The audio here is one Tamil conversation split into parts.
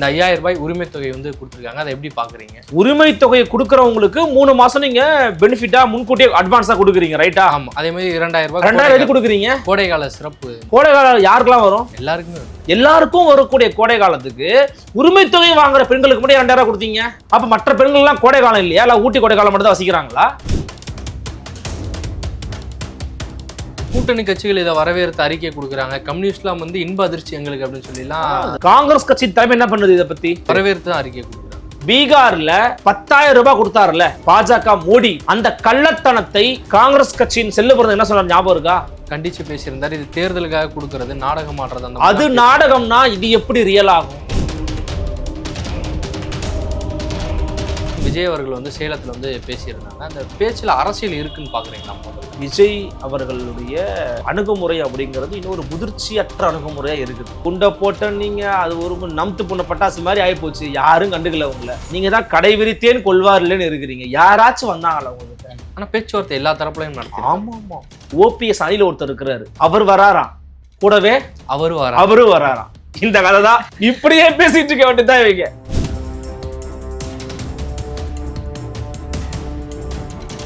இந்த 5000 ரூபாய் உரிமை தொகை வந்து கொடுத்துருக்காங்க. அதை எப்படி பாக்குறீங்க? உரிமை தொகையை கொடுக்கறவங்களுக்கு 3 மாசம் நீங்க பெனிஃபிட்டா முன்கூட்டியே அட்வான்ஸா கொடுக்குறீங்க, ரைட்டா? ஆமா. அதே மாதிரி 2000 ரூபாய் 2000 எது கொடுக்குறீங்க? கோடைகால சிறப்பு. கோடைகால யாருக்கெல்லாம் வரும்? எல்லாருக்குமே. எல்லாருக்கும் வரக்கூடிய கோடை காலத்துக்கு உரிமை தொகை வாங்குற பெண்களுக்கு மட்டும் 2000 கொடுத்தீங்க. அப்ப மற்ற பெண்கள் எல்லாம் கோடை காலம் இல்லையா? இல்ல ஊட்டி கோடை காலம் மட்டும் தான் வசிக்கிறாங்களா? கூட்டணி கட்சிகள் இதை வரவேற்று அறிக்கை கொடுக்குறாங்க. கம்யூனிஸ்ட்லாம் வந்து இன்ப அதிர்ச்சி எங்களுக்கு அப்படின்னு சொல்லிலாம் காங்கிரஸ் கட்சி தலைமை என்ன பண்ணுது? இதை பத்தி வரவேற்று தான் அறிக்கை கொடுக்குறாங்க. பீகார்ல 10,000 ரூபாய் கொடுத்தாருல பாஜக மோடி, அந்த கள்ளத்தனத்தை காங்கிரஸ் கட்சியின் செல்லுபுரம் என்ன சொல்ற ஞாபகம் இருக்கா? கண்டிச்சு பேசியிருந்தார். இது தேர்தலுக்காக கொடுக்கறது, நாடகம் ஆடுறது. அது நாடகம்னா இது எப்படி ரியல் ஆகும்? விஜய் அவர்கள் வந்து சேலத்துல வந்து பேசியிருந்தாங்க. அந்த பேச்சுல அரசியல் இருக்குன்னு பாக்குறீங்களா? விஜய் அவர்களுடைய அணுகுமுறை அப்படிங்கிறது இன்னொரு முதிர்ச்சியற்ற அணுகுமுறையா இருக்குது. குண்டை போட்ட நீங்க அது ஒரு நம்த்து புண்ண பட்டாசு மாதிரி ஆயிப்போச்சு. யாரும் கண்டுக்கல உங்களை. நீங்க தான் கடை விரித்தேன் கொள்வார்லன்னு இருக்கிறீங்க. யாராச்சும் வந்தாங்களா உங்களுக்கு? ஆனா பேச்சுவார்த்தை எல்லா தரப்புலையும் நடக்கும். ஆமா ஆமா. ஓபிஎஸ் அணில ஒருத்தர் இருக்கிறாரு, அவர் வராராம் கூடவே. அவரும் வராராம். இந்த கதை தான். இப்படியே பேசிட்டு இருக்க வேண்டியதான் இவங்க.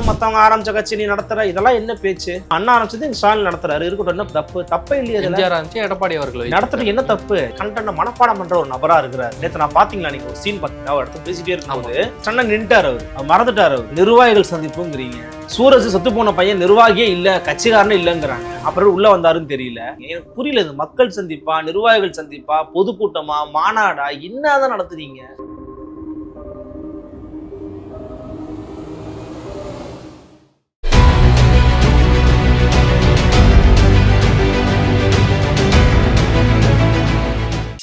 மத்தவங்க ஆரம்பிச்ச கட்சி நீ நடத்துற, இதெல்லாம் என்ன பேச்சு? அண்ணா ஆரம்பிச்சது ஸ்டாலின் நடத்துறாரு, இருக்கட்டும், என்ன தப்பு? தப்பே இல்லையா? எடப்பாடி அவர்கள் நடத்துறது என்ன தப்பு? கண்டன மனப்பாடம் பண்ற ஒரு நபரா இருக்கிறார். நேற்று நான் பாத்தீங்களா, நீங்க ஒரு சீன் பாத்தீங்கன்னா இடத்துல பேசிட்டே இருக்கும்போது சண்டை நின்ட்டாரு, அவர் மறந்துட்டாரு. அவர் நிர்வாகிகள் சந்திப்புங்கிறீங்க. சூரஜ் செத்து போன பையன் நிர்வாகியே இல்ல, கட்சிக்காரனே இல்லங்கிறாங்க. அப்புறம் உள்ள வந்தாருன்னு தெரியல. எனக்கு புரியல, இது மக்கள் சந்திப்பா, நிர்வாகிகள் சந்திப்பா, பொதுக்கூட்டமா, மாநாடா, என்னதான் நடத்துறீங்க?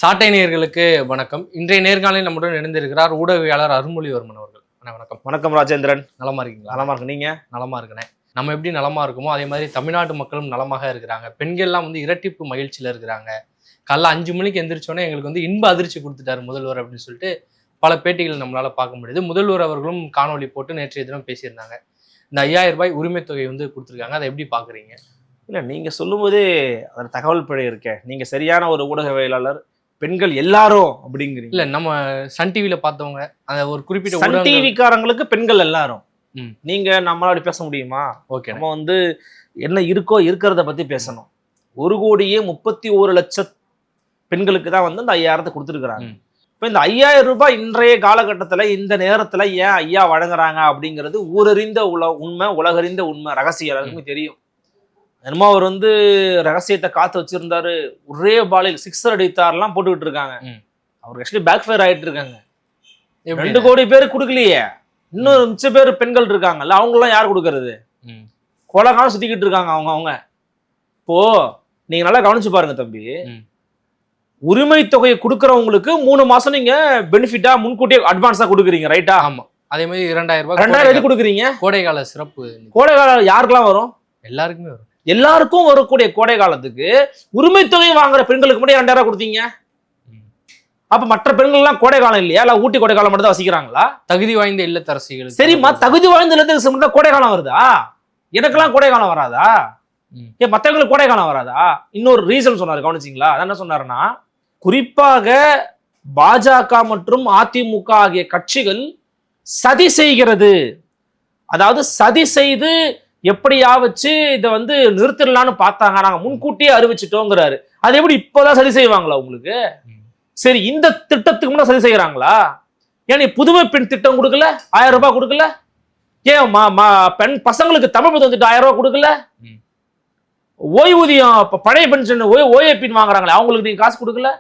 சாட்டை நேயர்களுக்கு வணக்கம். இன்றைய நேர்காணலில் நம்முடன் இணைந்திருக்கிறார் ஊடகவியலாளர் அருள்மொழிவர்மன் அவர்கள். வணக்கம். வணக்கம் ராஜேந்திரன். நலமா இருக்கீங்களா? நலமா இருக்கு. நீங்க? நலமா இருக்கனே. நம்ம எப்படி நலமா இருக்குமோ அதே மாதிரி தமிழ்நாட்டு மக்களும் நலமாக இருக்கிறாங்க. பெண்கள்லாம் வந்து இரட்டிப்பு மகிழ்ச்சியில இருக்கிறாங்க. காலைல 5 மணிக்கு எந்திரிச்சோன்னே எங்களுக்கு வந்து இன்ப அதிர்ச்சி கொடுத்துட்டாரு முதல்வர் அப்படின்னு சொல்லிட்டு பல பேட்டிகள் நம்மளால பார்க்க முடியுது. முதல்வர் அவர்களும் காணொலி போட்டு நேற்றைய தினம் பேசியிருந்தாங்க. இந்த 5000 ரூபாய் உரிமை தொகை வந்து கொடுத்துருக்காங்க. அதை எப்படி பாக்குறீங்க? இல்ல, நீங்க சொல்லும் போதே அதில் தகவல் பிழை இருக்கே. நீங்க சரியான ஒரு ஊடகவியலாளர். பெண்கள் எல்லாரும் அப்படிங்கிறீங்க. இல்ல, நம்ம சன் டிவில பார்த்தவங்க, அந்த ஒரு குறிப்பிட்ட சன் டிவிக்காரங்களுக்கு பெண்கள் எல்லாரும். நீங்க நம்மளால பேச முடியுமா? ஓகே. நம்ம வந்து என்ன இருக்கோ இருக்கிறத பத்தி பேசணும். 1,31,00,000 பெண்களுக்கு தான் வந்து அந்த 5000 கொடுத்துருக்காங்க. இப்ப இந்த 5000 ரூபாய் இன்றைய காலகட்டத்துல இந்த நேரத்துல ஏன் ஐயா வழங்குறாங்க அப்படிங்கிறது ஊரறிந்த உண்மை, உலகறிந்த உண்மை, ரகசியம் எல்லாருக்குமே தெரியும். என்னமோ அவர் வந்து ரகசியத்தை காத்து வச்சிருந்தாரு, ஒரே பாலில் 6 அடித்தாரெல்லாம் போட்டுக்கிட்டு இருக்காங்க. அவருக்கு ஆக்சுவலி பேக் ஃபயர் ஆயிட்டு இருக்காங்க. 2 கோடி பேர் கொடுக்கலையே, இன்னொரு மிச்ச பேர் பெண்கள் இருக்காங்கல்ல, அவங்க எல்லாம் யார் கொடுக்கறது? கொலகாலம் சுத்திக்கிட்டு இருக்காங்க அவங்க. இப்போ நீங்க நல்லா கவனிச்சு பாருங்க தம்பி. உரிமை தொகையை கொடுக்கறவங்களுக்கு 3 மாசம் நீங்க பெனிஃபிட்டா முன்கூட்டியே அட்வான்ஸா கொடுக்குறீங்க, ரைட்டா? ஆமா. அதே மாதிரி 2000 ரூபாய் 2000 எது கொடுக்குறீங்க? கோடைகால சிறப்பு. கோடை காலம் யாருக்கெல்லாம் வரும்? எல்லாருக்குமே வரும். எல்லாருக்கும் வரக்கூடிய கோடை காலத்துக்கு உரிமை தொகை வாங்குற பெண்களுக்கு மட்டும் 2000 கொடுத்தீங்க. அப்ப மற்ற பெண்கள் எல்லாம் கோடை காலம் இல்லையா? இல்ல ஊட்டி கோடை காலம் மட்டும் தான் வசிக்கிறாங்களா? தகுதி வாய்ந்த இல்லத்தரசிகள். சரிம்மா, தகுதி வாய்ந்த இல்லத்தரசி கோடை காலம் வருதா? எனக்கெல்லாம் கோடை காலம் வராதா? ஏன் மற்றவங்களுக்கு கோடை காலம் வராதா? இன்னொரு ரீசன் சொன்னாரு, கவனிச்சிங்களா? என்ன சொன்னாருன்னா, குறிப்பாக பாஜக மற்றும் அதிமுக ஆகிய கட்சிகள் சதி செய்கிறது. அதாவது சதி செய்து எப்படியாவச்சு இதை வந்து நிறுத்திடலான்னு பார்த்தாங்க. நாங்க முன்கூட்டியே அறிவிச்சிட்டோங்கிறாரு. அது எப்படி இப்பதான் சதி செய்வாங்களா உங்களுக்கு? சரி, இந்த திட்டத்துக்கு முன்னாடி சதி செய்யறாங்களா? ஏன் புதுமை பெண் திட்டம் கொடுக்கல? 1000 ரூபாய் கொடுக்கல? ஏன் பெண் பசங்களுக்கு தமிழ் புத்தகம் திட்டம் 1000 ரூபாய் கொடுக்கல? ஓய்வூதியம் பழைய பென்ஷன் ஓஏபின்னு வாங்குறாங்களே, அவங்களுக்கு நீங்க காசு கொடுக்கல?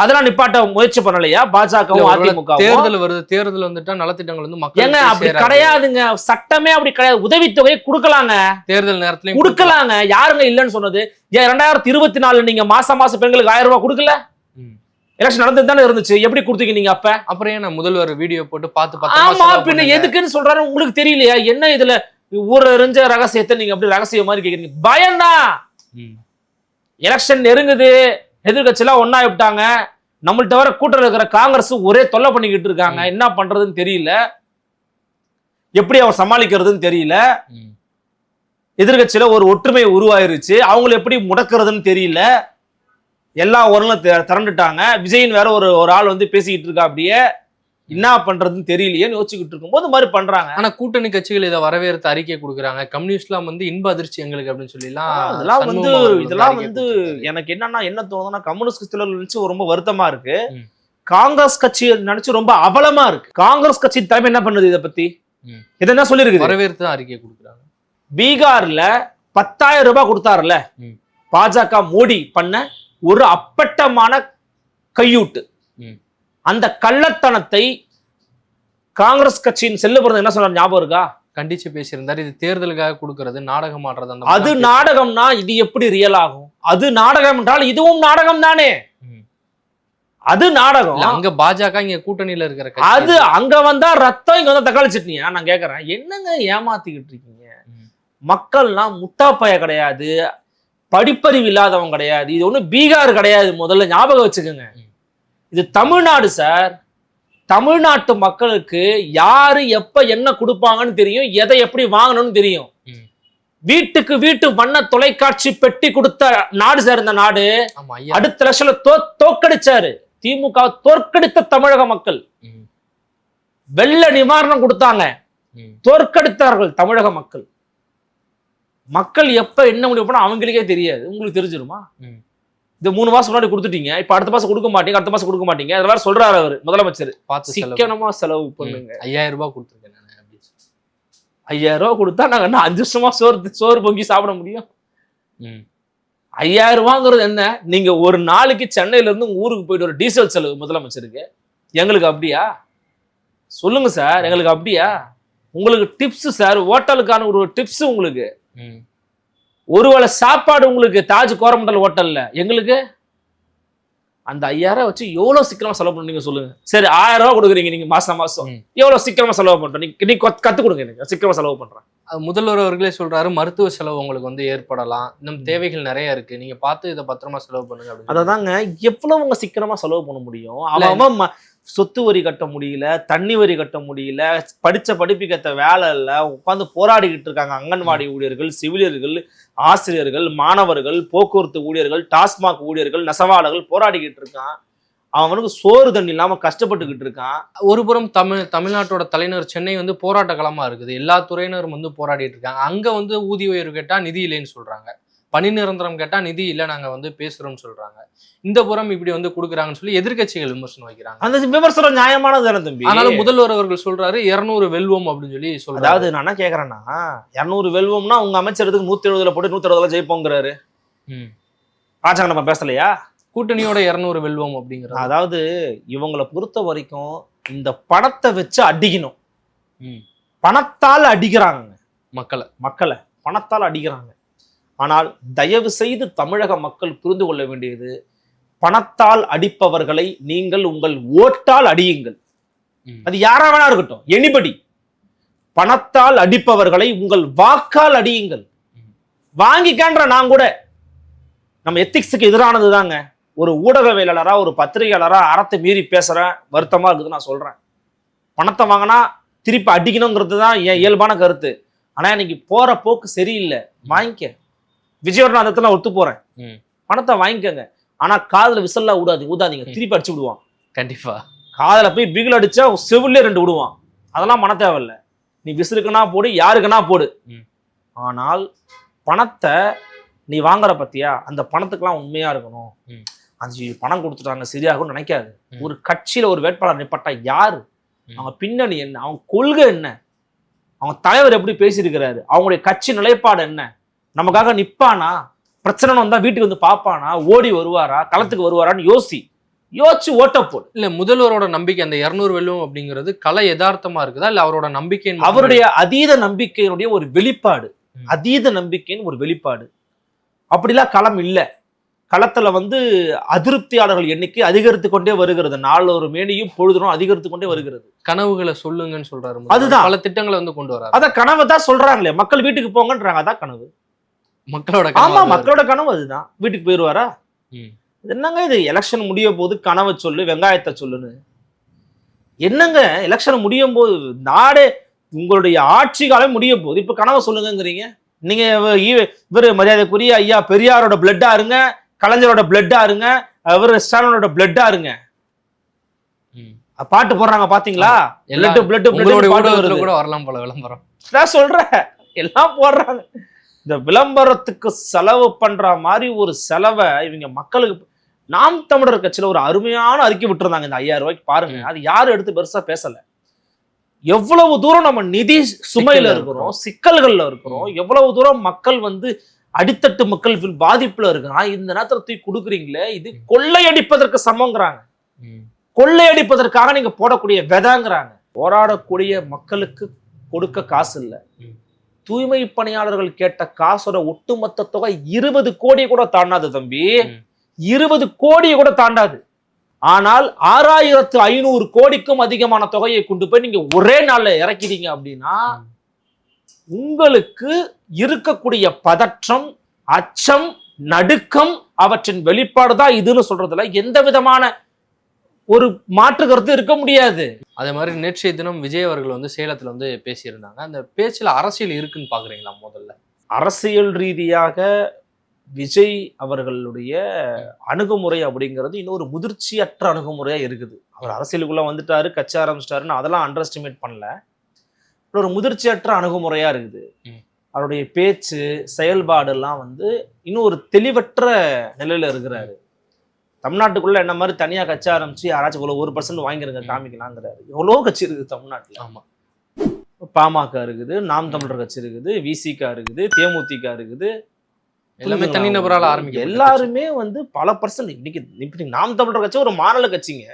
அதெல்லாம் நிப்பாட்ட முயற்சி பண்ணலையா பாஜகவும் அதிமுக? தேர்தல் வருது, தேர்தல் வந்துட்டா நலத்திட்டங்கள் வந்து மக்கள் ஏங்க அப்படி கிடையாதுங்க. சட்டமே அப்படி கிடையாது. உதவித்தொகையை கொடுக்கலாங்க, தேர்தல் நேரத்துல கொடுக்கலாங்க. யாருங்க இல்லைன்னு சொன்னது? ஏன் 2024 நீங்க மாசம் பெண்களுக்கு 1000 ரூபாய் கொடுக்கல? எலெக்ஷன் நடந்து தானே இருந்துச்சு. எப்படி கொடுத்தீங்க நீங்க? அப்ப அப்புறம் ஏன் முதல்வர் வீடியோ போட்டு பார்த்து ஆமா பின்ன எதுக்குன்னு சொல்றாரு உங்களுக்கு தெரியலையா? என்ன இதுல ஊரறிஞ்ச ரகசியத்தை நீங்க அப்படி ரகசியம் மாதிரி கேக்குறீங்க? பயம்தான். எலெக்ஷன் நெருங்குது, எதிர்கட்சியெல்லாம் ஒன்னா விட்டாங்க. நம்மள்ட்ட வர கூட்டத்தில் இருக்கிற காங்கிரஸ் ஒரே தொல்லை பண்ணிக்கிட்டு இருக்காங்க. என்ன பண்றதுன்னு தெரியல, எப்படி அவர் சமாளிக்கிறதுன்னு தெரியல. எதிர்கட்சியில ஒரு ஒற்றுமை உருவாயிருச்சு, அவங்களை எப்படி முடக்கிறதுன்னு தெரியல. எல்லா ஊர்ல திரண்டுட்டாங்க. விஜயின் வேற ஒரு ஆள் வந்து பேசிக்கிட்டு இருக்கா, அப்படியே என்ன பண்றதுன்னு தெரியலையேன்னு யோசிச்சுக்கிட்டு இருக்கும்போது மாதிரி பண்றாங்க. ஆனா கூட்டணி கட்சிகள் இதை வரவேற்று அறிக்கை கொடுக்குறாங்க. கம்யூனிஸ்ட்லாம் வந்து இன்ப அதிர்ச்சி எங்களுக்கு அப்படின்னு சொல்லலாம். இதெல்லாம் வந்து எனக்கு என்ன தோணுதுன்னா, கம்யூனிஸ்ட் கட்சியில நினைச்சு ரொம்ப வருத்தமா இருக்கு. காங்கிரஸ் கட்சி நினைச்சு ரொம்ப அவலமா இருக்கு. காங்கிரஸ் கட்சி தலைமை என்ன பண்ணுது இதை பத்தி? இதை என்ன சொல்லிருக்கு? வரவேற்று தான் அறிக்கை கொடுக்குறாங்க. பீகார்ல 10,000 ரூபாய் கொடுத்தாருல பாஜக, மோடி பண்ண ஒரு அப்பட்டமான கையூட்டு. அந்த கள்ளத்தனத்தை காங்கிரஸ் கட்சியின் செல்லுபுறது என்ன சொன்னார் ஞாபகம் இருக்கா? கண்டிச்சு பேசியிருந்தார். இது தேர்தலுக்காக கொடுக்கறது, நாடகம் ஆடுறது. அது நாடகம்னா இது எப்படி ரியல் ஆகும்? அது நாடகம் என்றால் இதுவும் நாடகம் தானே. அது நாடகம். அங்க பாஜக, இங்க கூட்டணியில இருக்கிற அது அங்க வந்தா ரத்தம், இங்க வந்தா தக்காளி சட்னியா? நான் கேக்குறேன், என்னங்க ஏமாத்திக்கிட்டு இருக்கீங்க? மக்கள்லாம் முட்டாப்பைய கிடையாது, படிப்பறிவு இல்லாதவங்க கிடையாது. இது ஒண்ணு பீகார் கிடையாது, முதல்ல ஞாபகம் வச்சுக்கோங்க. இது தமிழ்நாடு சார். தமிழ்நாட்டு மக்களுக்கு யாரு எப்ப என்ன கொடுப்பாங்கன்னு தெரியும், எதை எப்படி வாங்கணும்னு தெரியும். வீட்டுக்கு வீட்டு வண்ண தொலைக்காட்சி பெட்டி கொடுத்த நாடு சார் இந்த நாடு. அடுத்த லட்சம் தோற்கடிச்சாரு திமுக, தோற்கடித்த தமிழக மக்கள். வெள்ள நிவாரணம் கொடுத்தாங்க, தோற்கடித்தார்கள் தமிழக மக்கள். மக்கள் எப்ப என்ன முடிவு பண்ணா அவங்களுக்கே தெரியாது. உங்களுக்கு தெரிஞ்சிருமா? இந்த 3 மாசம் முன்னாடி கொடுத்துட்டீங்க, இப்ப அடுத்த மாசம் கொடுக்க மாட்டீங்க, அடுத்த மாசம் கொடுக்க மாட்டீங்க. அதெல்லாம் சொல்றாரு அவரு முதலமைச்சர். சிக்கனமா செலவு பண்ணுங்க. 5000 ரூபாய் கொடுத்துருக்கேன். 5000 ரூபாய் கொடுத்தா நாங்க என்ன 5 வருஷமா சோறு பொங்கி சாப்பிட முடியும்? 5000 ரூபாங்கிறது என்ன? நீங்க ஒரு நாளைக்கு சென்னையில இருந்து ஊருக்கு போயிட்டு ஒரு டீசல் செலவு முதலமைச்சருக்கு. எங்களுக்கு அப்படியா? சொல்லுங்க சார், எங்களுக்கு அப்படியா? உங்களுக்கு டிப்ஸ் சார், ஹோட்டலுக்கான ஒரு டிப்ஸ் உங்களுக்கு. ஒருவேளை சாப்பாடு உங்களுக்கு தாஜ் கோரமண்டல் ஹோட்டல்ல, எங்களுக்கு அந்த 5000 வச்சு எவ்வளவு சீக்கிரமா செலவு பண்ணீங்க சொல்லுங்க. சரி, 1000 ரூபாய் கொடுக்குறீங்க நீங்க மாசம் எவ்வளவு சீக்கிரமா செலவு பண்றோம்? நீ கத்து கொடுங்க, எனக்கு சீக்கிரமா செலவு பண்றேன். முதல்வர் அவர்களே சொல்றாரு, மருத்துவ செலவு உங்களுக்கு வந்து ஏற்படலாம், இன்னும் தேவைகள் நிறைய இருக்கு, நீங்க பார்த்து இதை பத்திரமா செலவு பண்ணுங்க. அததாங்க, எவ்வளவு சீக்கிரமா செலவு பண்ண முடியும்? அவன் சொத்து வரி கட்ட முடியல, தண்ணி வரி கட்ட முடியல, படிச்ச படிப்புக்கேற்ற வேலை இல்ல, உட்காந்து போராடிக்கிட்டு இருக்காங்க. அங்கன்வாடி ஊழியர்கள், செவிலியர்கள், ஆசிரியர்கள், மாணவர்கள், போக்குவரத்து ஊழியர்கள், டாஸ்மாக் ஊழியர்கள், நெசவாளர்கள் போராடிக்கிட்டு இருக்கான். அவனுக்கு சோறு தண்ணி இல்லாம கஷ்டப்பட்டுக்கிட்டு இருக்கான். ஒரு புறம் தமிழ்நாட்டோட தலைநகர் சென்னை வந்து போராட்ட களமா இருக்குது. எல்லா துறையினரும் வந்து போராடிட்டு இருக்காங்க. அங்க வந்து ஊதிய உயர்வு கேட்டா நிதி இல்லைன்னு சொல்றாங்க, பணி நிரந்தரம் கேட்டா நிதி இல்லை, நாங்க வந்து பேசுறோம்னு சொல்றாங்க. இந்த புறம் இப்படி வந்து கொடுக்குறாங்கன்னு சொல்லி எதிர்கட்சிகள் விமர்சனம் வைக்கிறாங்க. அந்த விமர்சனம் நியாயமானது தானே தம்பி. ஆனாலும் முதல்வர் அவர்கள் சொல்றாரு 200 வெல்வோம் அப்படின்னு சொல்லி சொல்றாரு. அதாவது நான் என்ன கேக்குறேன்னா, 200 வெல்வோம்னா உங்க அமைச்சருக்கு 170 போட்டு 160 ஜெயிப்போங்கிறாரு. ராஜாங்க நம்ம பேசலையா? கூட்டணியோட 200 வெல்வோம் அப்படிங்கிறது. அதாவது இவங்களை பொறுத்த வரைக்கும் இந்த பணத்தை வச்சு அடிக்கணும். பணத்தால் அடிக்கிறாங்க மக்களை பணத்தால் அடிக்கிறாங்க. ஆனால் தயவு செய்து தமிழக மக்கள் புரிந்து கொள்ள வேண்டியது, பணத்தால் அடிப்பவர்களை நீங்கள் உங்கள் ஓட்டால் அடியுங்கள். அது யாரா வேணா இருக்கட்டும், எனிபடி. பணத்தால் அடிப்பவர்களை உங்கள் வாக்கால் அடியுங்கள். வாங்கிக்கான்ற நான் கூட நம்ம எத்திக்ஸுக்கு எதிரானது தாங்க. ஒரு ஊடகவியலாளரா, ஒரு பத்திரிகையாளரா அறத்தை மீறி பேசுறேன், வருத்தமா இருக்குது நான் சொல்றேன். பணத்தை வாங்கினா திருப்பி அடிக்கணுங்கிறது தான் என் இயல்பான கருத்து. ஆனா இன்னைக்கு போற போக்கு சரியில்லை. வாங்கிக்க, விஜயோட நான் அந்த ஒத்து போறேன், பணத்தை வாங்கிக்கங்க. ஆனா காதுல விசல்லா ஊதாதீங்க, திருப்பி அடிச்சு விடுவான். கண்டிப்பா காதுல போய் பிகில் அடிச்சா செவிலே 2 விடுவான். அதெல்லாம் பண்ண தேவையில்லை. நீ விசிலுக்குன்னா போடு, யாருக்குன்னா போடு. ஆனால் பணத்தை நீ வாங்குற பத்தியா, அந்த பணத்துக்கெல்லாம் உண்மையா இருக்கணும். 5 பணம் கொடுத்துட்டாங்க சரியாகும் நினைக்காது. ஒரு கட்சியில ஒரு வேட்பாளர் நிப்பட்டா யாரு, அவங்க பின்னணி என்ன, அவங்க கொள்கை என்ன, அவங்க தலைவர் எப்படி பேசியிருக்கிறாரு, அவங்களுடைய கட்சி நிலைப்பாடு என்ன, நமக்காக நிப்பானா, பிரச்சனை வந்தா வீட்டுக்கு வந்து பாப்பானா, ஓடி வருவாரா, களத்துக்கு வருவாரான்னு யோசிச்சு ஓட்ட போடு. இல்ல முதல்வரோட நம்பிக்கை அந்த 200 வெல்லும் அப்படிங்கிறது கலை யதார்த்தமா இருக்குதா, இல்ல அவரோட நம்பிக்கை, அவருடைய அதீத நம்பிக்கையினுடைய ஒரு வெளிப்பாடு, அதீத நம்பிக்கையின் ஒரு வெளிப்பாடு. அப்படிலாம் களம் இல்ல. களத்துல வந்து அதிருப்தியாளர்கள் எண்ணிக்கை அதிகரித்து கொண்டே வருகிறது. நாளொரு மேனியும் பொழுதும் அதிகரித்து கொண்டே வருகிறது. கனவுகளை சொல்லுங்கன்னு சொல்றாரு. அதுதான் பல திட்டங்களை வந்து கொண்டு வராரு. அதான் கனவு தான் சொல்றாங்களே, மக்கள் வீட்டுக்கு போங்கன்றாங்க. அதான் கனவு, மக்களோட. ஆமா, மக்களோட கனவு அதுதான். வீட்டுக்கு போயிடுவாரா? என்னங்க இது, எலெக்ஷன் முடிய போது கனவை சொல்லு, வெங்காயத்தை சொல்லுன்னு. என்னங்க எலெக்ஷன் முடியும் போது, நாடே உங்களுடைய ஆட்சி காலம் முடிய போது இப்ப கனவை சொல்லுங்கிறீங்க. நீங்க இவரு மரியாதைக்குரிய ஐயா பெரியாரோட பிளட்டா இருங்க, கலைஞரோட பிளட்டா இருங்க, அவர் ஸ்டாலினோட பிளட்டா இருங்க. பாட்டு போடுறாங்க பாத்தீங்களா? உங்களுடைய ஊடகத்துல கூட வரலாம் போல விளம்பரம். நான் சொல்றேன், எல்லாம் போடுறாங்க. இந்த விளம்பரத்துக்கு செலவு பண்ற மாதிரி ஒரு செலவை இவங்க மக்களுக்கு. நாம் தமிழர் கட்சியில ஒரு அருமையான அறிக்கை விட்டுருந்தாங்க இந்த 5000 ரூபாய்க்கு. பாருங்க, அது யாரும் எடுத்து பெருசா பேசல. எவ்வளவு தூரம் நம்ம நிதி சுமையில இருக்கிறோம், சிக்கல்கள்ல இருக்கிறோம், எவ்வளவு தூரம் மக்கள் வந்து அடித்தட்டு மக்கள் பாதிப்புல இருக்கிறான். இந்த நேரத்துல தூக்கி கொடுக்குறீங்களே, இது கொள்ளையடிப்பதற்கு சமங்கிறாங்க. கொள்ளையடிப்பதற்காக நீங்க போடக்கூடிய விதைங்கிறாங்க. போராடக்கூடிய மக்களுக்கு கொடுக்க காசு இல்ல. தூய்மை பணியாளர்கள் கேட்ட காசோட ஒட்டுமொத்த தொகை 20 கோடி கூட தாண்டாது தம்பி. 20 கோடியை கூட தாண்டாது. ஆனால் 6500 கோடிக்கும் அதிகமான தொகையை கொண்டு போய் நீங்க ஒரே நாள்ல இறக்கிட்டீங்க அப்படின்னா உங்களுக்கு இருக்கக்கூடிய பதற்றம், அச்சம், நடுக்கம் அவற்றின் வெளிப்பாடுதான் இதுன்னு சொல்றதுல எந்த விதமான ஒரு மாற்று கருத்து இருக்க முடியாது. அதே மாதிரி நேற்றைய தினம் விஜய் அவர்கள் வந்து சேலத்துல வந்து பேசியிருந்தாங்க. அந்த பேச்சுல அரசியல் இருக்குன்னு பாக்குறீங்களா? முதல்ல அரசியல் ரீதியாக விஜய் அவர்களுடைய அணுகுமுறை அப்படிங்கிறது இன்னொரு முதிர்ச்சியற்ற அணுகுமுறையா இருக்குது. அவர் அரசியலுக்குள்ள வந்துட்டாரு, கட்சி ஆரம்பிச்சிட்டாருன்னு அதெல்லாம் அண்டர் எஸ்டிமேட் பண்ணல. ஒரு முதிர்ச்சியற்ற அணுகுமுறையா இருக்குது. அவருடைய பேச்சு செயல்பாடு எல்லாம் வந்து இன்னும் ஒரு தெளிவற்ற நிலையில இருக்கிறாரு. தமிழ்நாட்டுக்குள்ள என்ன மாதிரி தனியா கட்சி ஆரம்பிச்சு யாராச்சும் 1% வாங்கிருங்க காமிக்கலாங்கிறாரு. எவ்வளோ கட்சி இருக்குது தமிழ்நாட்டுல. ஆமா, பாமக இருக்குது, நாம் தமிழர் கட்சி இருக்குது, விசிக இருக்குது, தேமுதிக இருக்குது. எல்லாமே தனிநபரால் ஆரம்பிக்க எல்லாருமே வந்து பல பர்சன்ட். இன்னைக்கு நாம் தமிழர் கட்சி ஒரு மாநில கட்சிங்க.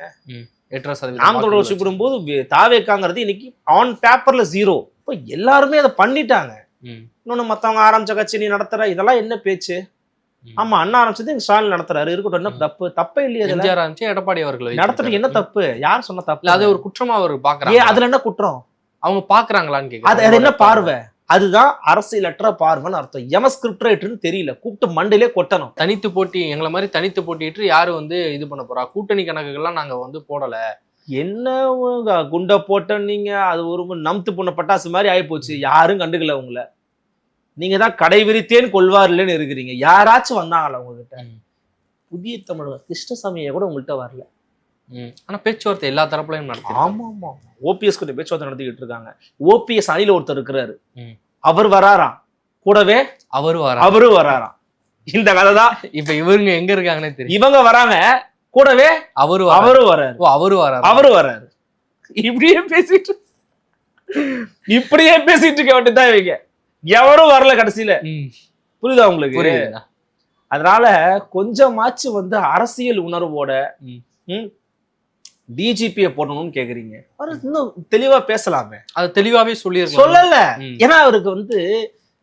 நாம் தமிழர் கட்சி கூடும்போது தாவேக்காங்கிறது இன்னைக்கு ஆன் பேப்பர்ல 0. இப்போ எல்லாருமே அதை பண்ணிட்டாங்க. இன்னொன்னு மத்தவங்க ஆரம்பிச்ச கட்சி நீ நடத்துற, இதெல்லாம் என்ன பேச்சு? ஆமா, அண்ணா ஆரம்பிச்சது ஸ்டாலின் நடத்துறாரு, இருக்கட்டும், என்ன தப்பு? தப்பே இல்லையா? எடப்பாடி அவர்கள் நடத்துறது என்ன தப்பு? யார் சொன்ன தப்பு? அது ஒரு குற்றமா அவர் பாக்குறாங்க. அதுல என்ன குற்றம்? அவங்க பாக்குறாங்களான்னு கேக்குறாங்க. அது என்ன பார்வை? அதுதான் அரசியலற்ற பார்வைன்னு அர்த்தம். ஸ்கிரிப்ட் ரைட்டர்னு தெரியல, கூப்பிட்டு மண்டையிலே கொட்டணும். தனித்து போட்டி, எங்களை மாதிரி தனித்து போட்டிட்டு யாரு வந்து இது பண்ண போறா? கூட்டணி கணக்குகள்லாம் நாங்க வந்து போடல. என்ன குண்டை போட்ட நீங்க, அது ஒரு நம்த்து பொண்ண பட்டாசு மாதிரி ஆயிப்போச்சு. யாரும் கண்டுக்கல உங்களை. நீங்க தான் கடை விரித்தேன் கொள்வார்லன்னு இருக்கிறீங்க. யாராச்சும் வந்தாங்களா உங்ககிட்ட? புதிய தமிழர் கிருஷ்ணசாமியை கூட உங்கள்கிட்ட வரல. ஆனா பேச்சுவார்த்தை எல்லா தரப்புலையும் நடத்தி. ஆமா ஆமா, ஓபிஎஸ் கிட்ட பேச்சுவார்த்தை நடத்திக்கிட்டு இருக்காங்க. ஓபிஎஸ் அணில ஒருத்தர் இருக்கிறாரு, அவர் வராராம் கூடவே. அவரு வராராம். இந்த கதை தான். இப்ப இவங்க எங்க இருக்காங்கன்னே தெரியும். இவங்க வராங்க கூடவே, அவரு வராரு. அவரு வராரு. இப்படியே பேசிட்டு இருக்க வேண்டியதான் இவங்க. எவரும் வரல கடைசியில. புரியுதா உங்களுக்கு? அதனால கொஞ்சமாச்சு வந்து அரசியல் உணர்வோட டிஜிபியை போடணும்னு கேக்குறீங்க. அவர் இன்னும் தெளிவா பேசலாமே. அது தெளிவாவே சொல்லல. ஏன்னா அவருக்கு வந்து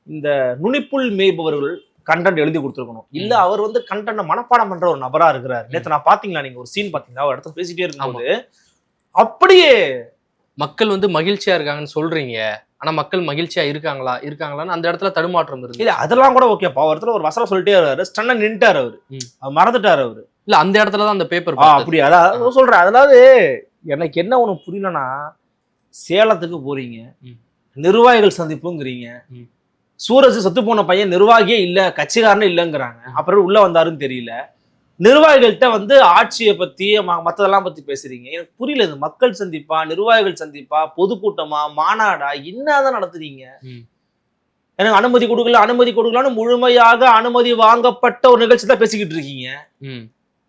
இந்த நுனிப்புள் மேய்பவர்கள் கண்டென்ட் எழுதி கொடுத்துருக்கணும். இல்ல அவர் வந்து கண்டென்ட் மனப்பாடம் பண்ற ஒரு நபரா இருக்கிறாரு. நேற்று நான் பாத்தீங்களா, நீங்க ஒரு சீன் பாத்தீங்களா, ஒரு இடத்துல பேசிட்டே இருக்கும்போது அப்படியே மக்கள் வந்து மகிழ்ச்சியா இருக்காங்கன்னு சொல்றீங்க. ஆனா மக்கள் மகிழ்ச்சியா இருக்காங்களான்னு அந்த இடத்துல தடுமாற்றம் இருக்கு. இல்ல அதெல்லாம் கூட ஓகேப்பா. ஒரு இடத்துல ஒரு வசனம் சொல்லிட்டே இருக்காரு, ஸ்டன்னா நின்ட்டாரு, அவரு மறந்துட்டாரு அவரு. இல்ல அந்த இடத்துலதான் அந்த பேப்பர் அப்படி. அதாவது சொல்றேன், அதாவது எனக்கு என்ன ஒண்ணு புரியலன்னா, சேலத்துக்கு போறீங்க, நிர்வாகிகள் சந்திப்புங்கிறீங்க. சூரஜ் செத்து போன பையன் நிர்வாகியே இல்ல, கட்சிக்காரனே இல்லைங்கிறாங்க. அப்புறம் உள்ள வந்தாருன்னு தெரியல. நிர்வாகிகள்கிட்ட வந்து ஆட்சியை பத்தி மத்ததெல்லாம் பத்தி பேசுறீங்க. எனக்கு புரியல. இது மக்கள் சந்திப்பா, நிர்வாகிகள் சந்திப்பா, பொதுக்கூட்டமா, மாநாடா, என்னதான் நடத்துறீங்க? எனக்கு அனுமதி கொடுக்கலான்னு முழுமையாக அனுமதி வாங்கப்பட்ட ஒரு நிகழ்ச்சி தான் பேசிக்கிட்டு இருக்கீங்க.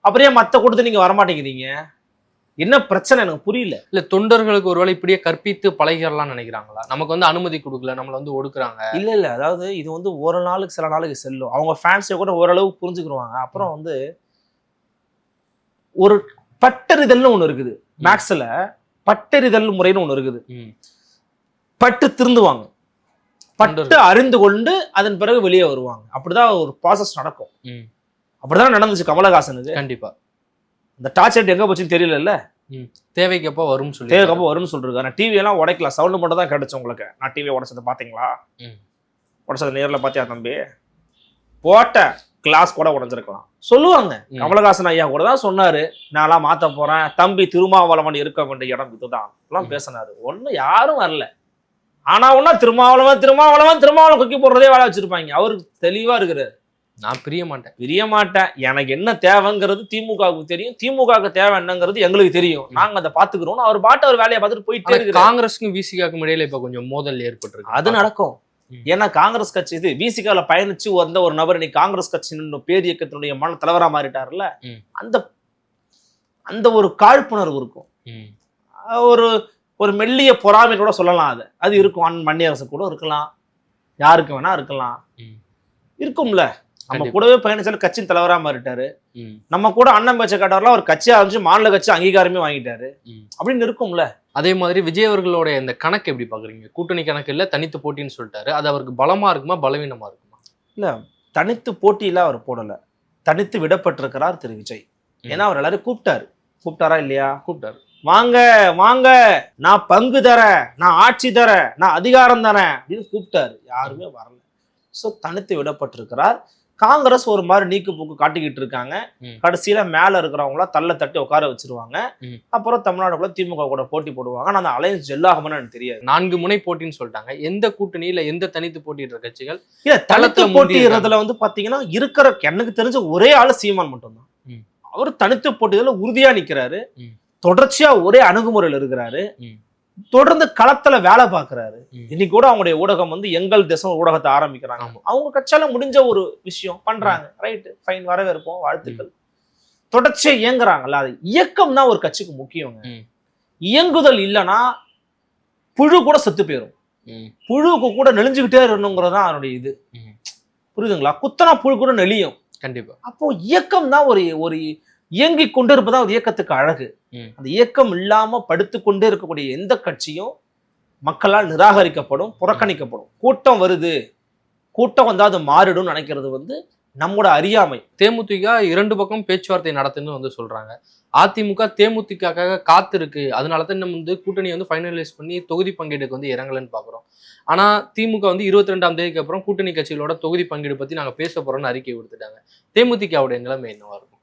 அப்படியே மத்த கூட்டத்தை நீங்க வரமாட்டேங்கிறீங்க. என்ன பிரச்சனை எனக்கு புரியல. இல்ல தொண்டர்களுக்கு ஒருவேளை இப்படியே கற்பித்து பழகிடலாம் நினைக்கிறாங்களா? நமக்கு வந்து அனுமதி கொடுக்கல, நம்மள வந்து ஒடுக்குறாங்க. இல்ல அதாவது இது வந்து ஒரு நாளுக்கு சில நாளுக்கு செல்லும். அவங்க ஃபேன்ஸை கூட ஓரளவு புரிஞ்சுக்கிடுவாங்க. அப்புறம் வந்து ஒரு பட்டறிதல்னு ஒண்ணு இருக்குது. மேக்ஸ்ல பட்டறிதல் முறைன்னு ஒண்ணு இருக்குது. பட்டு திருந்துவாங்க, பட்டு அறிந்து கொண்டு அதன் பிறகு வெளியே வருவாங்க. அப்படிதான் ஒரு ப்ராசஸ் நடக்கும். அப்படிதான் நடந்துச்சு கமலஹாசனுக்கு. கண்டிப்பா. இந்த டார்ச் எங்க போச்சுன்னு தெரியல. தேவைக்கப்ப வரும்னு சொல்லிருக்காரு. நான் டிவி எல்லாம் உடைக்கலாம், சவுண்ட் மட்டும் தான் கிடைச்சு உங்களுக்கு. நான் டிவி உடைச்சதை பாத்தீங்களா? உடைச்சதை நேரில் பாத்தியா தம்பி? போட்ட கிளாஸ் கூட உடைஞ்சிருக்கலாம் சொல்லுவாங்க. கமலஹாசன் ஐயா கூட தான் சொன்னாரு, நான்லாம் மாத்த போறேன், தம்பி திருமாவளவன் இருக்க வேண்டிய இடம் இதுதான் எல்லாம் பேசினாரு. ஒன்னும் யாரும் வரல. ஆனா ஒன்னா திருமாவளவன் குக்கி போடுறதே வேலை வச்சிருப்பாங்க. அவரு தெளிவா இருக்கிறாரு. நான் பிரிய மாட்டேன். பிரிய மாட்டேன். எனக்கு என்ன தேவைங்கிறது திமுகவுக்கு தெரியும், திமுகவுக்கு தேவை என்னங்கிறது எங்களுக்கு தெரியும். நாங்க அதை பாத்துக்கிறோம். அவர் பாட்டு அவர் வேலையை பார்த்துட்டு போயிட்டே இருக்கு. காங்கிரஸுக்கும் விசிகாக்கும் இடையில இப்ப கொஞ்சம் மோதல் ஏற்பட்டிருக்கு. அது நடக்கும். ஏன்னா காங்கிரஸ் கட்சி இது விசிகால பயணிச்சு வந்த ஒரு நபர் இன்னைக்கு காங்கிரஸ் கட்சியின் பேர் இயக்கத்தினுடைய தலைவரா மாறிட்டாருல்ல, அந்த அந்த ஒரு காழ்ப்புணர்வு இருக்கும். ஒரு ஒரு மெல்லிய பொறாமை கூட சொல்லலாம். அது இருக்கும். மன்னியரசு கூட இருக்கலாம், யாருக்கு வேணா இருக்கலாம், இருக்கும்ல. நம்ம கூடவே பயணிச்சாலும் கட்சியின் தலைவரா மாறிட்டாரு. நம்ம கூட அண்ணன் பேச்ச கேட்டவரெல்லாம் ஒரு கட்சி ஆரம்பிச்சு மாநில கட்சி அங்கீகாரமே வாங்கிட்டாரு அப்படின்னு இருக்கும்ல. அதே மாதிரி விஜய் அவர்களோட இந்த கணக்கு எப்படி பாக்குறீங்க? கூட்டணி கணக்கு இல்ல, தனித்து போட்டின்னு சொல்லிட்டாரு. அது அவருக்கு பலமா இருக்குமா பலவீனமா இருக்குமா? இல்ல, தனித்து போட்டியில அவர் போடல, தனித்து விடப்பட்டிருக்கிறார் திரு விஜய். ஏன்னா அவர் எல்லாரும் கூப்பிட்டாரா இல்லையா? கூப்பிட்டாரு. வாங்க வாங்க, நான் பங்கு தரேன், நான் ஆட்சி தரேன், நான் அதிகாரம் தரேன் அப்படின்னு கூப்பிட்டாரு. யாருமே வரல. சோ தனித்து விடப்பட்டிருக்கிறார். காங்கிரஸ் ஒரு மாதிரி நீக்கு போக்கு காட்டிக்கிட்டு இருக்காங்க. கடைசியில மேல இருக்கிறவங்கள தள்ள தட்டி உட்கார வச்சிருவாங்க. அப்புறம் தமிழ்நாடுக்குள்ள திமுக கூட போட்டி போடுவாங்க. ஆனா அந்த அலையன்ஸ் ஜெல்லாகும்னு எனக்கு தெரியாது. 4 முனை போட்டின்னு சொல்லிட்டாங்க. எந்த கூட்டணியில எந்த தனித்து போட்டியிடுற கட்சிகள் தனித்து போட்டிடுறதுல வந்து பாத்தீங்கன்னா இருக்கிற எனக்கு தெரிஞ்ச ஒரே ஆளு சீமான் மட்டும்தான். அவர் தனித்து போட்டியில உறுதியா நிக்கிறாரு. தொடர்ச்சியா ஒரே அணுகுமுறையில் இருக்கிறாரு. தொடர்ந்து களத்துல வேலை பார்க்கிறாரு. இன்னைக்கு கூட அவங்களுடைய ஊடகம் வந்து எங்கள் தேசம் ஊடகத்தை ஆரம்பிக்கிறாங்க. அவங்க கட்சியால முடிஞ்ச ஒரு விஷயம் பண்றாங்க. ரைட்டு, ஃபைன், வரவேற்போம், வாழ்த்துக்கள். தொடர்ச்சியா இயங்குறாங்கல்ல, அது இயக்கம் தான் ஒரு கட்சிக்கு முக்கியங்க. இயங்குதல் இல்லைன்னா புழு கூட செத்து போயிடும். புழுவுக்கு கூட நெளிஞ்சுக்கிட்டே இருக்கணுங்கிறதா அதனுடைய இது. புரியுதுங்களா? குத்தனா புழு கூட நெளியும். கண்டிப்பா. அப்போ இயக்கம் தான் ஒரு இயங்கி கொண்டு இருப்பதா ஒரு இயக்கத்துக்கு அழகு. அந்த இயக்கம் இல்லாம படுத்து கொண்டே இருக்கக்கூடிய எந்த கட்சியும் மக்களால் நிராகரிக்கப்படும், புறக்கணிக்கப்படும். கூட்டம் வருது, கூட்டம் வந்தா அது மாறிடும் நினைக்கிறது வந்து நம்மோட அறியாமை. தேமுதிக 2 பக்கம் பேச்சுவார்த்தை நடத்துன்னு வந்து சொல்றாங்க. அதிமுக தேமுதிகக்காக காத்திருக்கு. அதனாலதான் நம்ம வந்து கூட்டணி வந்து ஃபைனலைஸ் பண்ணி தொகுதி பங்கீடுக்கு வந்து இறங்கலன்னு பாக்குறோம். ஆனா திமுக வந்து 22ஆம் தேதிக்கு அப்புறம் கூட்டணி கட்சிகளோட தொகுதி பங்கீடு பத்தி நாங்க பேச போறோம்னு அறிக்கை கொடுத்துட்டாங்க. தேமுதிகவுடைய நிலைமை என்னவா இருக்கும்?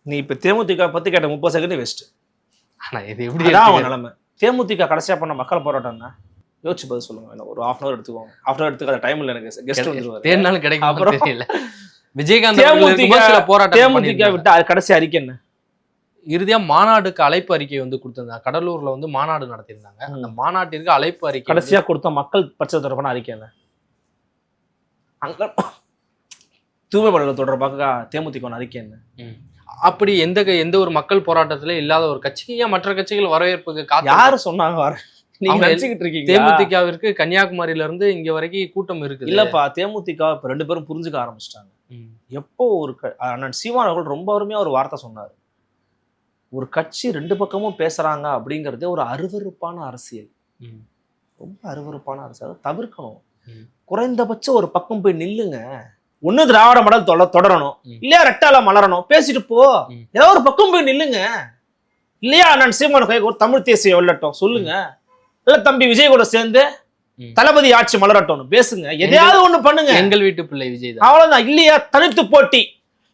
நீ இப்ப தேமுதிக பத்தி கேட்ட 30 செகண்ட் வேஸ்ட். ஆனா இது எப்படி நிலைமை? தேமுதிக கடைசியா பண்ண மக்கள் போராட்டம் தான். யோசிச்சு பதில் சொல்லுங்க. ஒரு 1/2 hour எடுத்துக்கோங்க. 1/2 hour எடுத்துக்காத டைம் இல்ல, எனக்கு கெஸ்ட் வந்துருவாரு. தேர்னாலும் கிடைக்கும். அப்புறம் தெரியல. விஜயகாந்த் தேமுதிக விட்டு கடைசி அறிக்கை என்ன? இறுதியா மாநாடுக்கு அழைப்பு அறிக்கை வந்து கொடுத்திருந்தாங்க. கடலூர்ல வந்து மாநாடு நடத்திருந்தாங்க. அந்த மாநாட்டிற்கு அழைப்பு அறிக்கை கடைசியா கொடுத்த மக்கள் பிரச்சனை தொடர்பான அறிக்கை என்ன? அங்க தூய்மை பணிகள் தொடர்பாக தேமுதிக அறிக்கை என்ன? அப்படி எந்த ஒரு மக்கள் போராட்டத்துல இல்லாத ஒரு கட்சிக்கு ஏன் மற்ற கட்சிகள் வரவேற்புக்கு யாரு சொன்னாங்க? நீங்க நினைச்சுக்கிட்டு இருக்கீங்க தேமுதிகவிற்கு கன்னியாகுமரியில இருந்து இங்க வரைக்கும் கூட்டம் இருக்கு. இல்லப்பா, தேமுதிக இப்ப 2 பேரும் புரிஞ்சுக்க ஆரம்பிச்சிட்டாங்க. எப்போ ஒரு அண்ணன் சீமான் அவர்கள் ரொம்ப அருமையா ஒரு வார்த்தை சொன்னாரு. ஒரு கட்சி 2 பக்கமும் பேசுறாங்க அப்படிங்கறதே ஒரு அருவருப்பான அரசியல். ரொம்ப அருவருப்பான அரசியல். தவிர்க்கணும். குறைந்தபட்சம் ஒரு பக்கம் போய் நில்லுங்க. ஒண்ணு திராவிட மடல் தொடரணும், இல்லையா ரெட்டால மலரணும், பேசிட்டு போ. ஏதாவது ஒரு பக்கம் போய் நில்லுங்க. இல்லையா நான் சீமான் கை ஒரு தமிழ் தேசிய வெள்ளட்டும் சொல்லுங்க. இல்ல தம்பி விஜய் கூட சேர்ந்து தளபதி ஆட்சி மலரட்டும் பேசுங்க. எதையாவது ஒண்ணு பண்ணுங்க. எங்கள் வீட்டு பிள்ளை விஜய் தான். அவ்வளவுதான். இல்லையா தனித்து போட்டி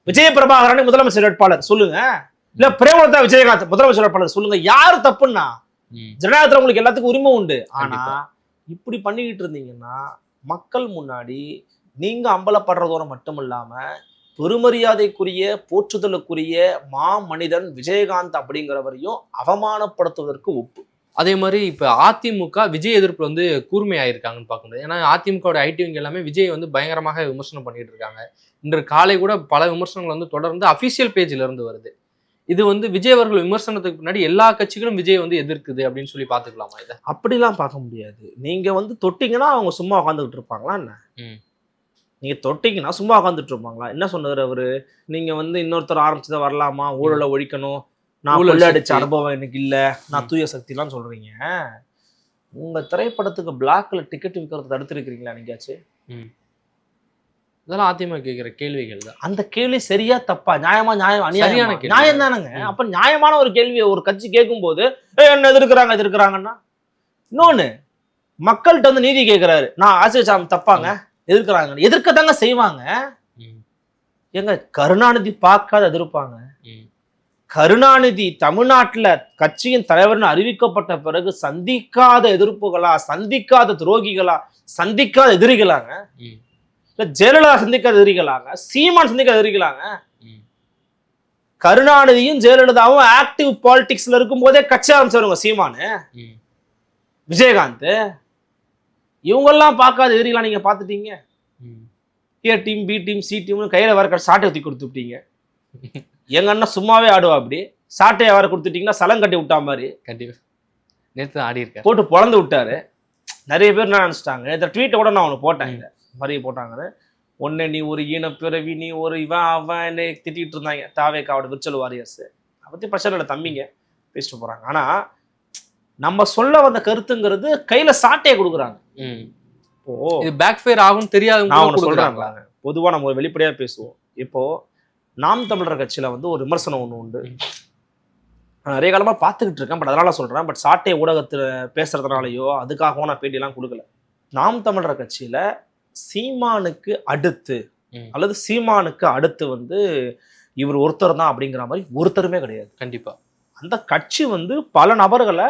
விஜய பிரபாகரன் முதலமைச்சர் வேட்பாளர் சொல்லுங்க. இல்ல பிரேமலதா விஜயகாந்த் முதலமைச்சர் வேட்பாளர் சொல்லுங்க. யாரு தப்புன்னா? ஜனநாயகத்துல உங்களுக்கு எல்லாத்துக்கும் உரிமை உண்டு. ஆனா இப்படி பண்ணிக்கிட்டு இருந்தீங்கன்னா மக்கள் முன்னாடி நீங்க அம்பலப்படுறதோட மட்டும் இல்லாம பெருமரியாதைக்குரிய போற்றுதலுக்குரிய மனிதன் விஜயகாந்த் அப்படிங்கிறவரையும் அவமானப்படுத்துவதற்கு ஒப்பு. அதே மாதிரி இப்ப அதிமுக விஜய் எதிர்ப்புல வந்து கூர்மையாயிருக்காங்கன்னு பார்க்க முடியாது. ஏன்னா அதிமுகவோட ஐடிவிங்க எல்லாமே விஜய் வந்து பயங்கரமாக விமர்சனம் பண்ணிட்டு இருக்காங்க. இன்று காலை கூட பல விமர்சனங்கள் வந்து தொடர்ந்து அபிஷியல் பேஜ்ல இருந்து வருது. இது வந்து விஜய் அவர்கள் விமர்சனத்துக்கு முன்னாடி எல்லா கட்சிகளும் விஜய் வந்து எதிர்க்குது அப்படின்னு சொல்லி பாத்துக்கலாமா? இதை அப்படிலாம் பார்க்க முடியாது. நீங்க வந்து தொட்டிங்கன்னா அவங்க சும்மா உட்காந்துக்கிட்டு இருப்பாங்களா என்ன? நீங்க தொட்டிங்கன்னா சும்மா உட்காந்துட்டு இருப்பாங்களா? என்ன சொன்னாரு அவரு? நீங்க வந்து இன்னொருத்தர் ஆரம்பிச்சதை வரலாமா, ஊழலை ஒழிக்கணும், நான் உள்ள அடிச்ச அனுபவம் எனக்கு இல்ல, நான் தூய சக்தி எல்லாம் சொல்றீங்க. உங்க திரைப்படத்துக்கு பிளாக்ல டிக்கெட் விற்கிறத தடுத்திருக்கிறீங்களா நீங்காச்சு? இதெல்லாம் அதிமுக கேட்கிற கேள்விகள் தான். அந்த கேள்வி சரியா தப்பா, நியாயமா, சரியான நியாயம் தானங்க. அப்ப நியாயமான ஒரு கேள்வியை ஒரு கட்சி கேட்கும் போது என்ன எதிர்க்கிறாங்கன்னா இன்னொன்னு மக்கள்கிட்ட வந்து நீதி கேட்கிறாரு. நான் ஆசிரியர் தப்பாங்க எதிர்க்கிறாங்க, எதிர்க்கத்தாங்க செய்வாங்க. எங்க கருணாநிதி பார்க்காத எதிர்ப்பாங்க. கருணாநிதி தமிழ்நாட்டுல கட்சியின் தலைவர்னு அறிவிக்கப்பட்ட பிறகு சந்திக்காத எதிர்ப்புகளா, சந்திக்காத துரோகிகளா, சந்திக்காத எதிரிகளாங்க. இல்ல ஜெயலலிதா சந்திக்காத எதிரிகளாங்க, சீமான் சந்திக்காத எதிரிகளாங்க. ம். கருணாநிதியும் ஜெயலலிதாவும் ஆக்டிவ் பாலிடிக்ஸ்ல இருக்கும் போதே கட்சி ஆரம்பிச்சவங்க சீமானு, ம். விஜயகாந்த். இவங்கெல்லாம் பார்க்காத எதிரிகளா நீங்க பாத்துட்டீங்க. ம். A team, B team, C team கையில வர சாட்டை ஊத்தி கொடுத்துட்டீங்க. எங்க அண்ணன் சும்மாவே ஆடுவா, அப்படி சாட்டையை வர கொடுத்துட்டீங்கன்னா சலம் கட்டி விட்டா மாதிரி கண்டிப்பா நேத்து ஆடி இருக்காரு. போட்டு பொழந்து விட்டாரு. நிறைய பேர் என்ன நினைச்சிட்டாங்க, இந்த ட்வீட்டை கூட நான் ஒன்று போட்டேன், இந்த மாதிரி போட்டாங்கன்னு. ஒன்னு நீ ஒரு ஈனப்பிறவி, நீ ஒரு இவன் அவன் திட்டிகிட்டு இருந்தாங்க தாவேக்காவோட விர்ச்சுவல் வாரியர்ஸ். அதை பத்தி பிரச்சனை இல்லை, தம்பிங்க பேசிட்டு போறாங்க. ஆனா நம்ம சொல்ல வந்த கருத்துங்கிறது கையில சாட்டையை கொடுக்குறாங்க. இப்போ இது பேக் ஃபயர் ஆகும் தெரியாது. நான் ஒன்று சொல்றாங்க, பொதுவா நம்ம ஒரு வெளிப்படையா பேசுவோம். இப்போ நாம் தமிழர் கட்சியில வந்து ஒரு விமர்சனம் ஒன்று உண்டு. நிறைய காலமா பார்த்துக்கிட்டு இருக்கேன், பட் அதனால சொல்றேன். பட் சாட்டை ஊடகத்துல பேசுறதுனாலயோ அதுக்காகவும் நான் பேட்டியெல்லாம் கொடுக்கல. நாம் தமிழர் கட்சியில சீமானுக்கு அடுத்து அல்லது சீமானுக்கு அடுத்து வந்து இவர் ஒருத்தர் தான் அப்படிங்கிற மாதிரி ஒருத்தருமே கிடையாது. கண்டிப்பா அந்த கட்சி வந்து பல நபர்களை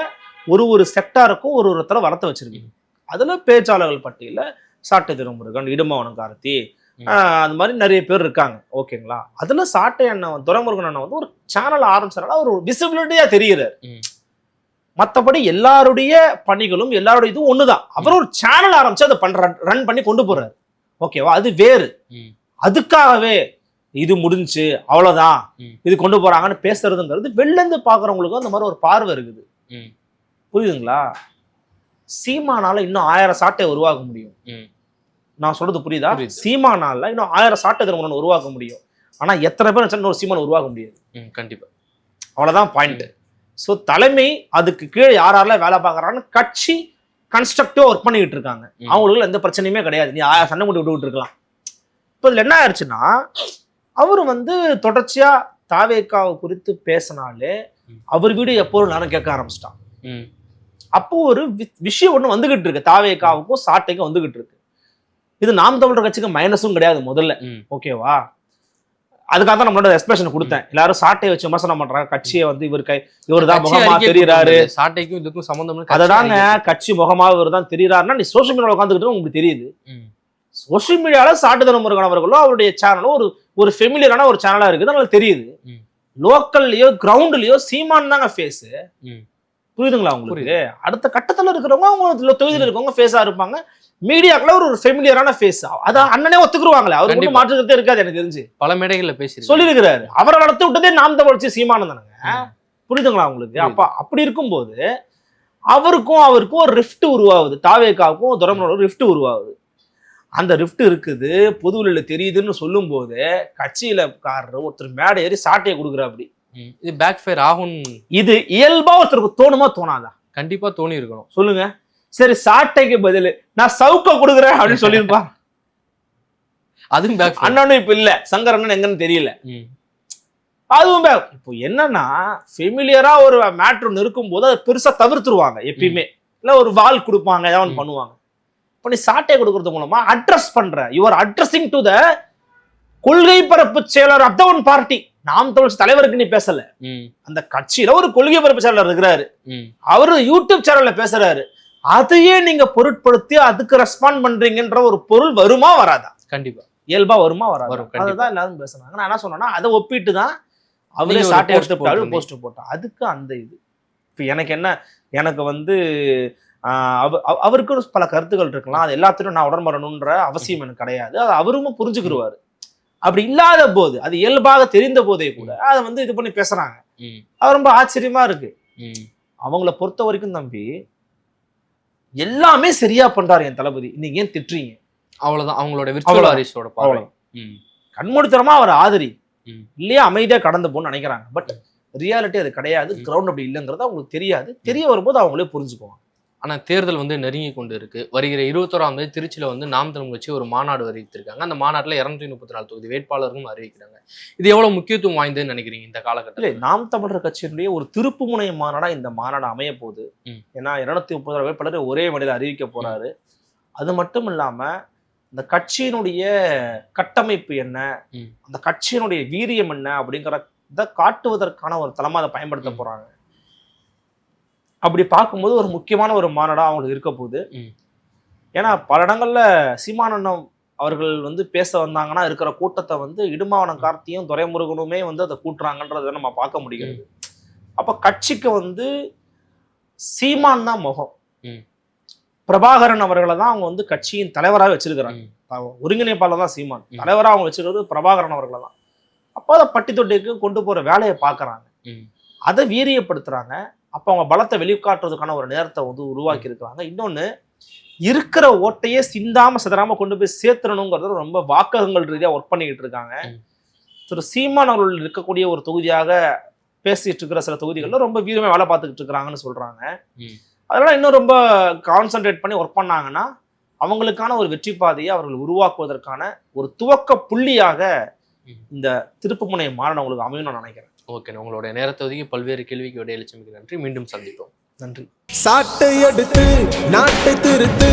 ஒரு செக்டாருக்கும் ஒருத்தரை வளர்த்து வச்சிருக்கு. அதுல பேச்சாளர்கள் பட்டியல சாட்டை துரைமுருகன், இடும்பவனம் கார்த்தி, அது மாதிரி நிறைய பேர் இருக்காங்க. ஓகேங்களா? அதுல சாட்டை அண்ணன் துரைமுருகன் அண்ணன் வந்து ஒரு சேனல் ஆரம்பிச்சனால ஒரு விசிபிலிட்டியா தெரியுறாரு. மற்றபடி எல்லாருடைய பணிகளும் எல்லாருடைய இதுவும் ஒண்ணுதான். அவர் ஒரு சேனல் ஆரம்பிச்சு அதை ரன் பண்ணி கொண்டு போறாரு. ஓகேவா? அது வேறு. அதுக்காகவே இது முடிஞ்சு அவ்வளவுதான் இது கொண்டு போறாங்கன்னு பேசுறதுங்கிறது வெளில இருந்து பாக்குறவங்களுக்கும் அந்த மாதிரி ஒரு பார்வை இருக்குது. புரியுதுங்களா? சீமானால இன்னும் 1000 சாட்டை உருவாக்க முடியும். நான் சொல்றது புரியுதா? சீமானால இன்னும் 1000 சாட்டை திருமணம் உருவாக்க முடியும். ஆனா எத்தனை பேர் ஒரு சீமான் உருவாக்க முடியாது. கண்டிப்பா. அவ்வளவுதான் பாயிண்ட். ஸோ தலைமை அதுக்கு கீழே யாரெல்லாம் வேலை பார்க்கறான்னு கட்சி கன்ஸ்ட்ரக்டிவா ஒர்க் பண்ணிக்கிட்டு இருக்காங்க. அவங்களுக்கு எந்த பிரச்சனையுமே கிடையாது. நீ 1000 சண்டை போட்டு விட்டு இருக்கலாம். இப்போ இதுல என்ன ஆயிடுச்சுன்னா, அவரு வந்து தொடர்ச்சியா தாவேக்காவை குறித்து பேசினாலே அவர் வீடு எப்போதும் நானும் கேட்க ஆரம்பிச்சிட்டான். அப்போ ஒரு விஷயம் ஒண்ணு வந்துகிட்டு இருக்கு, தாவேக்காவுக்கும் சாட்டைக்கும் வந்துகிட்டு இருக்கு. இது நாம் தமிழர் கட்சிக்கு மைனஸும் கிடையாது முதல்ல. ஓகேவா? அதுக்காக தான் நம்மளோட எக்ஸ்பிரஷன் கொடுத்தேன். எல்லாரும் சாட்டையை வச்சு விமர்சனம் பண்றாங்க. கட்சியை வந்து இவர் தான் முகமா தெரியுறாரு, சாட்டைக்கும் இதுக்கும் சம்பந்தம். அததாங்க கட்சி முகமா இவர் தான் தெரியுறாருன்னா நீ சோசியல் மீடியாவில் உட்காந்துக்கிட்டு உங்களுக்கு தெரியுது. சோசியல் மீடியால சாட்டை துரைமுருகன் அவர்களும் அவருடைய சேனலும் ஒரு ஃபெமிலியரான ஒரு சேனலா இருக்குது, நம்மளுக்கு தெரியுது. லோக்கல்லயோ கிரவுண்ட்லயோ சீமான் தாங்க ஃபேஸ். புரியுதுங்களா உங்களுக்கு? அடுத்த கட்டத்துல இருக்கிறவங்க அவங்க தொகுதியில் இருக்கவங்க ஃபேஸா இருப்பாங்க. மீடியாக்குள்ள ஒரு ஃபெமிலியரான ஃபேஸ். அதான் அண்ணனே ஒத்துக்குருவாங்களே, அவருக்கு மட்டும் மாற்றுக்கிறதே இருக்காது எனக்கு தெரிஞ்சு. பல மேடைகள்ல பேசி சொல்லியிருக்கிறாரு. அவரை வளர்த்து விட்டதே நாம் தமிழ் சீமானம் தானுங்க. புரியுதுங்களா உங்களுக்கு? அப்ப அப்படி இருக்கும்போது அவருக்கும் ஒரு ரிஃப்ட் உருவாகுது. தாவேக்காவுக்கும் துரைமுருகனுக்கும் ரிஃப்ட் உருவாகுது. அந்த ரிஃப்ட் இருக்குது, பொதுவெளியில தெரியுதுன்னு சொல்லும் போது கட்சியில ஒருத்தர் மேடை ஏறி சாட்டையை கொடுக்குற. அப்படி இது பேக் ஃபயர் ஆகும். இது இயல்பா ஒருத்தருக்கு தோணுமா தோணாதா? கண்டிப்பா தோணி இருக்கணும். சொல்லுங்க. சரி, சாட்டைக்கு பதில் நான் சவுக்க கொடுக்குறேன் அப்படின்னு சொல்லியிருப்பா. அதுவும் பேக். அண்ணனும் இப்ப இல்ல, சங்கர் அண்ணன் எங்கன்னு தெரியல. அதுவும் இப்போ என்னன்னா, ஃபெமிலியரா ஒரு மேட்ரு ஒன்று இருக்கும் போது அதை பெருசா தவிர்த்துருவாங்க எப்பயுமே. இல்ல ஒரு வால் கொடுப்பாங்க, ஏதாவது பண்ணுவாங்க. இப்போ நீ சாட்டை கொடுக்கறது மூலமா அட்ரஸ் பண்ற, யூஆர் அட்ரஸிங் டு த கொள்கை பரப்பு செயலர் ஆஃப் த ஒன் பார்ட்டி. நாம் தமிழ் தலைவருக்கு நீ பேசல, அந்த கட்சியில ஒரு கொள்கை பரப்பு செயலர் இருக்கிறாரு, அவரு யூடியூப் சேனல்ல பேசுறாரு. அதையே நீங்க பொருட்படுத்தி அதுக்கு ரெஸ்பாண்ட் பண்றீங்கன்ற ஒரு பொருள் வருமா வராதா? கண்டிப்பா இயல்பா வருமா வராது? அதுதான் எல்லாரும் பேசுறாங்க. நான் என்ன சொன்னேன்னா, அதை ஒப்பிட்டு தான் அவரே சாட்டை எடுத்து போஸ்ட் போட்டான். அதுக்கு அந்த இது இப்போ எனக்கு வந்து அவருக்கு பல கருத்துக்கள் இருக்கலாம். அது எல்லாத்தையும் நான் உடன்படணுன்ற அவசியம் எனக்கு கிடையாது. அது அவரும் புரிஞ்சுக்கிடுவாரு. அப்படி இல்லாத போது, அது இயல்பாக தெரிந்த போதே கூட அதை வந்து இது பண்ணி பேசுறாங்க. அது ரொம்ப ஆச்சரியமா இருக்கு. அவங்கள பொறுத்த வரைக்கும் தம்பி எல்லாமே சரியா பண்றாரு என் தளபதி, நீங்க ஏன் திட்டுறீங்க? அவ்வளவுதான் அவங்களோட விர்ச்சுவல் வாரிசோட பார்வை. கண்மூடித்தனமா அவர் ஆதரி இல்லையா, அமைதியா கடந்து போன்னு நினைக்கிறாங்க. பட் ரியாலிட்டி அது கிடையாது. கிரவுண்ட் அப்படி இல்லைங்கிறது அவங்களுக்கு தெரியாது. தெரிய வரும்போது அவங்களே புரிஞ்சுக்குவாங்க. ஆனா தேர்தல் வந்து நெருங்கி கொண்டு இருக்கு. வருகிற 21ஆம் தேதி திருச்சியில வந்து நாம் தமிழ் கட்சி ஒரு மாநாடு அறிவித்திருக்காங்க. அந்த மாநாட்டில் 234 தொகுதி வேட்பாளர்களும் அறிவிக்கிறாங்க. இது எவ்வளவு முக்கியத்துவம் வாய்ந்ததுன்னு நினைக்கிறீங்க இந்த காலகட்டத்தில்? நாம் தமிழர் கட்சியினுடைய ஒரு திருப்பு முனை மாநாடா இந்த மாநாடு அமைய போகுது. ஏன்னா 230 வேட்பாளர் ஒரே மேடையில் அறிவிக்க போறாரு. அது மட்டும் இல்லாம இந்த கட்சியினுடைய கட்டமைப்பு என்ன, அந்த கட்சியினுடைய வீரியம் என்ன அப்படிங்கிறத காட்டுவதற்கான ஒரு தளமா அதை பயன்படுத்த போறாங்க. அப்படி பார்க்கும்போது ஒரு முக்கியமான ஒரு மாநாடா அவங்களுக்கு இருக்க போகுது. ஏன்னா பல இடங்கள்ல சீமானண்ணம் அவர்கள் வந்து பேச வந்தாங்கன்னா இருக்கிற கூட்டத்தை வந்து இடுமாவனம் கார்த்தியும் துரைமுருகனுமே வந்து அதை கூட்டுறாங்கன்றதை நம்ம பார்க்க முடிகிறது. அப்ப கட்சிக்கு வந்து சீமான் தான் முகம். பிரபாகரன் அவர்களை தான் அவங்க வந்து கட்சியின் தலைவராக வச்சிருக்கிறாங்க. ஒருங்கிணைப்பாளர் தான் சீமான், தலைவராக அவங்க வச்சிருக்கிறது பிரபாகரன் அவர்களை தான். அப்போ அதை பட்டி தொட்டிக்கு கொண்டு போற வேலையை பார்க்கறாங்க, அதை வீரியப்படுத்துறாங்க. அப்போ அவங்க பலத்தை வெளிக்காட்டுறதுக்கான ஒரு நேரத்தை வந்து உருவாக்கி இருக்கிறாங்க. இன்னொன்னு, இருக்கிற ஓட்டையே சிந்தாம சிதறாம கொண்டு போய் சேர்த்துறணுங்கிறது ரொம்ப வாக்ககங்கள் ரீதியா ஒர்க் பண்ணிக்கிட்டு இருக்காங்க. திரு சீமான் அவர்கள் இருக்கக்கூடிய ஒரு தொகுதியாக பேசிட்டு இருக்கிற சில தொகுதிகளில் ரொம்ப வீரமே வேலை பார்த்துக்கிட்டு இருக்கிறாங்கன்னு சொல்றாங்க. அதனால இன்னும் ரொம்ப கான்சென்ட்ரேட் பண்ணி ஒர்க் பண்ணாங்கன்னா அவங்களுக்கான ஒரு வெற்றி பாதையை அவர்கள் உருவாக்குவதற்கான ஒரு துவக்க புள்ளியாக இந்த திருப்புமுனை மாறன் உங்களுக்கு அமையும் நான் நினைக்கிறேன். ஓகே, உங்களுடைய நேரத்தை ஒதுக்கி பல்வேறு கேள்விக்கு விடையளிச்சமைக்கு நன்றி. மீண்டும் சந்திப்போம். நன்றி. சாட்டை எடுத்து நாட்டை திருத்து